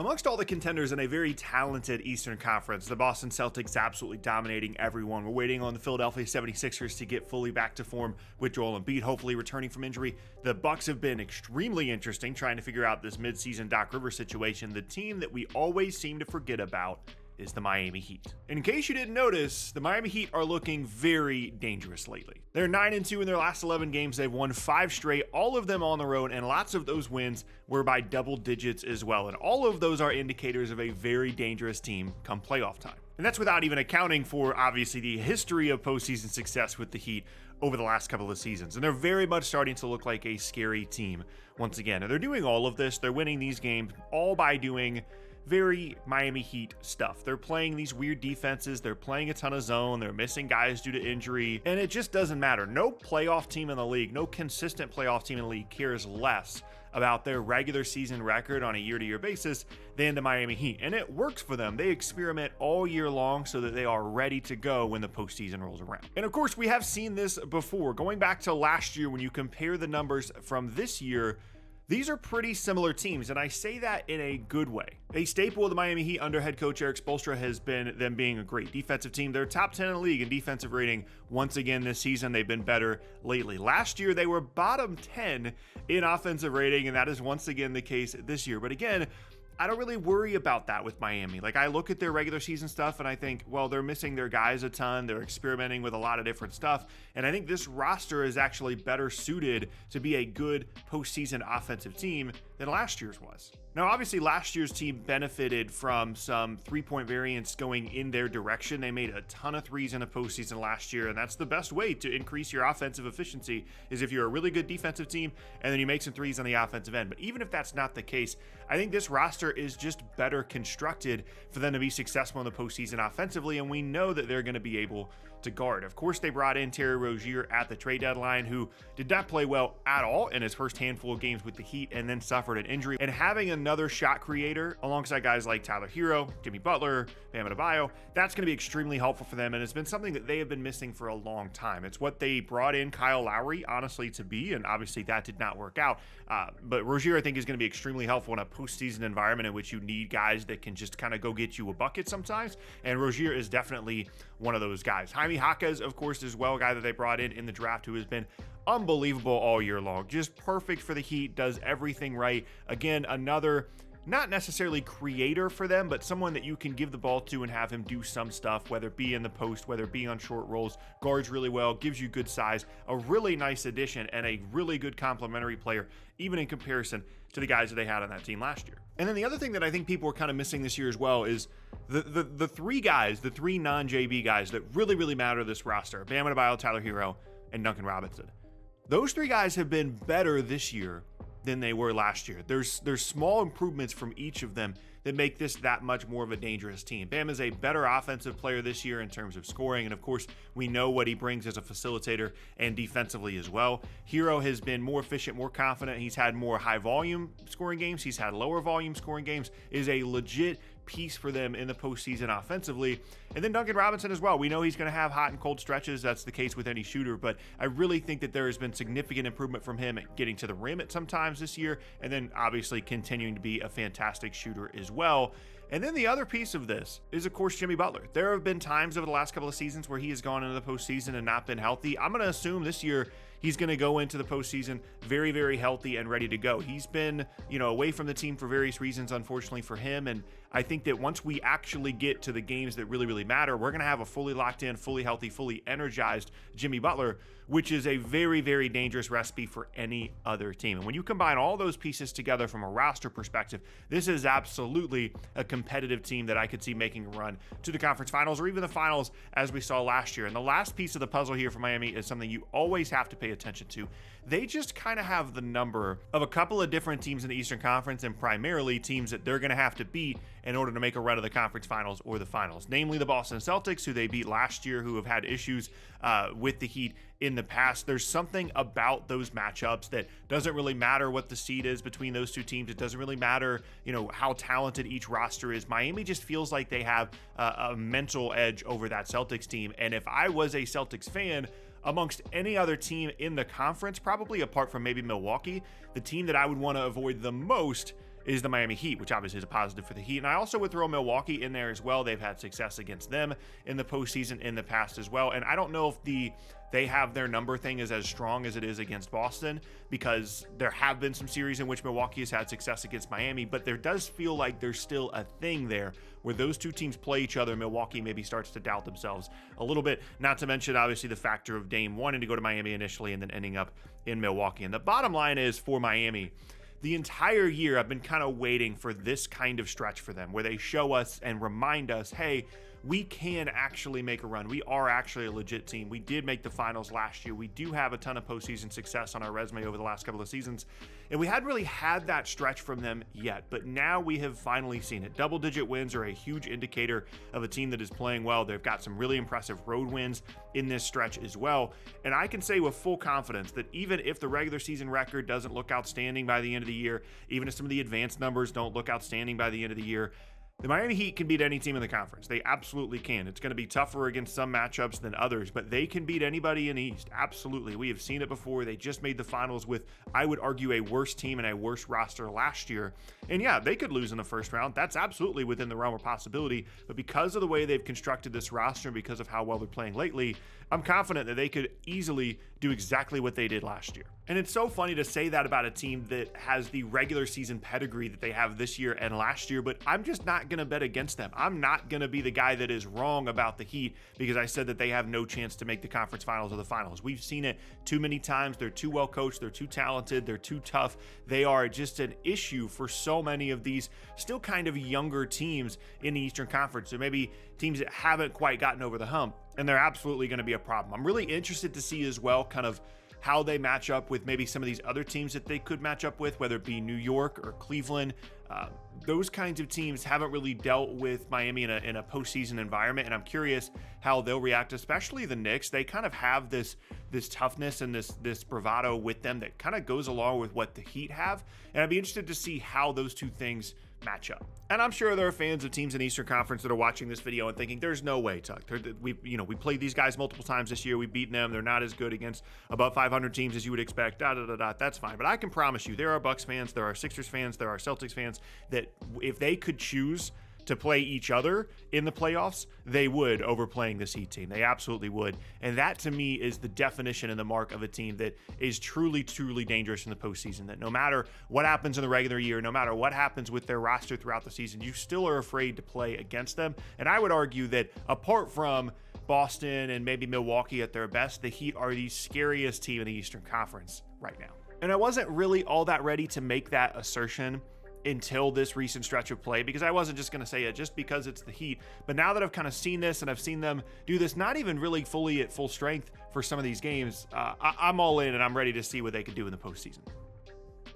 Amongst all the contenders in a very talented Eastern Conference, the Boston Celtics absolutely dominating everyone. We're waiting on the Philadelphia 76ers to get fully back to form with Joel Embiid, hopefully returning from injury. The Bucks have been extremely interesting trying to figure out this midseason Doc Rivers situation. The team that we always seem to forget about is the Miami Heat. In case you didn't notice, the Miami Heat are looking very dangerous lately. They're 9-2 in their last 11 games. They've won 5 straight, all of them on the road, and lots of those wins were by double digits as well. And all of those are indicators of a very dangerous team come playoff time. And that's without even accounting for, obviously, the history of postseason success with the Heat over the last couple of seasons. And they're very much starting to look like a scary team once again. And they're doing all of this. They're winning these games all by doing very Miami Heat stuff. They're playing these weird defenses. They're playing a ton of zone. They're missing guys due to injury. And it just doesn't matter. No playoff team in the league, no consistent playoff team in the league cares less about their regular season record on a year-to-year basis than the Miami Heat. And it works for them. They experiment all year long so that they are ready to go when the postseason rolls around. And of course, we have seen this before. Going back to last year, when you compare the numbers from this year, these are pretty similar teams, and I say that in a good way. A staple of the Miami Heat under head coach Erik Spoelstra has been them being a great defensive team. They're top 10 in the league in defensive rating once again this season. They've been better lately. Last year, they were bottom 10 in offensive rating, and that is once again the case this year. But again, I don't really worry about that with Miami. Like, I look at their regular season stuff and I think, well, they're missing their guys a ton. They're experimenting with a lot of different stuff. And I think this roster is actually better suited to be a good postseason offensive team than last year's was. Now, obviously, last year's team benefited from some three-point variance going in their direction. They made a ton of threes in the postseason last year, and that's the best way to increase your offensive efficiency is if you're a really good defensive team and then you make some threes on the offensive end. But even if that's not the case, I think this roster is just better constructed for them to be successful in the postseason offensively, and we know that they're going to be able to guard. Of course, they brought in Terry Rozier at the trade deadline, who did not play well at all in his first handful of games with the Heat and then suffered an injury. And having another shot creator alongside guys like Tyler Hero, Jimmy Butler, Bam Adebayo, that's going to be extremely helpful for them, and it's been something that they have been missing for a long time. It's what they brought in Kyle Lowry, honestly, to be, and obviously that did not work out. But Rozier, I think, is going to be extremely helpful in a postseason environment in which you need guys that can just kind of go get you a bucket sometimes, and Rozier is definitely one of those guys. Jaime Jaquez, of course, is well a guy that they brought in the draft who has been unbelievable all year long. Just perfect for the Heat, does everything right. Again, another not necessarily creator for them, but someone that you can give the ball to and have him do some stuff, whether it be in the post, whether it be on short rolls, guards really well, gives you good size, a really nice addition, and a really good complementary player, even in comparison to the guys that they had on that team last year. And then the other thing that I think people are kind of missing this year as well is the three guys, the three non-JB guys that really, really matter to this roster, Bam Adebayo, Tyler Hero, and Duncan Robinson. Those three guys have been better this year than they were last year. There's small improvements from each of them that make this that much more of a dangerous team. Bam is a better offensive player this year in terms of scoring, and of course, we know what he brings as a facilitator and defensively as well. Hero has been more efficient, more confident. He's had more high volume scoring games. He's had lower volume scoring games. Is a legit piece for them in the postseason offensively. And then Duncan Robinson as well. We know he's going to have hot and cold stretches. That's the case with any shooter, but I really think that there has been significant improvement from him at getting to the rim at some times this year, and then obviously continuing to be a fantastic shooter as well. And then the other piece of this is, of course, Jimmy Butler. There have been times over the last couple of seasons where he has gone into the postseason and not been healthy. I'm going to assume this year he's going to go into the postseason very, very healthy and ready to go. He's been, away from the team for various reasons, unfortunately for him. And I think that once we actually get to the games that really, really matter, we're going to have a fully locked in, fully healthy, fully energized Jimmy Butler, which is a very, very dangerous recipe for any other team. And when you combine all those pieces together from a roster perspective, this is absolutely a competitive team that I could see making a run to the conference finals or even the finals as we saw last year. And the last piece of the puzzle here for Miami is something you always have to pay attention to. They just kind of have the number of a couple of different teams in the Eastern Conference, and primarily teams that they're going to have to beat in order to make a run of the conference finals or the finals, namely the Boston Celtics, who they beat last year, who have had issues with the Heat in the past. There's something about those matchups that doesn't really matter what the seed is between those two teams. It doesn't really matter, how talented each roster is. Miami just feels like they have a mental edge over that Celtics team. And if I was a Celtics fan, amongst any other team in the conference, probably apart from maybe Milwaukee, the team that I would want to avoid the most is the Miami Heat, which obviously is a positive for the Heat. And I also would throw Milwaukee in there as well. They've had success against them in the postseason in the past as well. And I don't know if they have their number thing is as strong as it is against Boston, because there have been some series in which Milwaukee has had success against Miami, but there does feel like there's still a thing there where those two teams play each other. Milwaukee maybe starts to doubt themselves a little bit, not to mention obviously the factor of Dame wanting to go to Miami initially and then ending up in Milwaukee. And the bottom line is, for Miami, the entire year I've been kind of waiting for this kind of stretch for them where they show us and remind us, hey, we can actually make a run. We are actually a legit team. We did make the finals last year. We do have a ton of postseason success on our resume over the last couple of seasons. And we hadn't really had that stretch from them yet, but now we have finally seen it. Double-digit wins are a huge indicator of a team that is playing well. They've got some really impressive road wins in this stretch as well. And I can say with full confidence that even if the regular season record doesn't look outstanding by the end of the year, even if some of the advanced numbers don't look outstanding by the end of the year, the Miami Heat can beat any team in the conference. They absolutely can. It's going to be tougher against some matchups than others, but they can beat anybody in the East. Absolutely. We have seen it before. They just made the finals with, I would argue, a worse team and a worse roster last year. And yeah, they could lose in the first round. That's absolutely within the realm of possibility. But because of the way they've constructed this roster and because of how well they're playing lately, I'm confident that they could easily do exactly what they did last year. And it's so funny to say that about a team that has the regular season pedigree that they have this year and last year, but I'm just not going to bet against them. I'm not going to be the guy that is wrong about the Heat because I said that they have no chance to make the conference finals or the finals. We've seen it too many times. They're too well coached. They're too talented. They're too tough. They are just an issue for so many of these still kind of younger teams in the Eastern Conference. So maybe teams that haven't quite gotten over the hump, and they're absolutely going to be a problem. I'm really interested to see as well kind of how they match up with maybe some of these other teams that they could match up with, whether it be New York or Cleveland. Those kinds of teams haven't really dealt with Miami in a postseason environment, and I'm curious how they'll react, especially the Knicks. They kind of have this toughness and this bravado with them that kind of goes along with what the Heat have, and I'd be interested to see how those two things match up. And I'm sure there are fans of teams in the Eastern Conference that are watching this video and thinking, there's no way, Tuck. We played these guys multiple times this year. We've beaten them. They're not as good against above 500 teams as you would expect. That's fine. But I can promise you, there are Bucks fans, there are Sixers fans, there are Celtics fans that if they could choose to play each other in the playoffs, they would over playing this Heat team. They absolutely would. And that to me is the definition and the mark of a team that is truly, truly dangerous in the postseason. That no matter what happens in the regular year, no matter what happens with their roster throughout the season, you still are afraid to play against them. And I would argue that apart from Boston and maybe Milwaukee at their best, the Heat are the scariest team in the Eastern Conference right now. And I wasn't really all that ready to make that assertion until this recent stretch of play, because I wasn't just going to say it just because it's the Heat. But now that I've kind of seen this and I've seen them do this, not even really fully at full strength for some of these games, I'm all in and I'm ready to see what they can do in the postseason.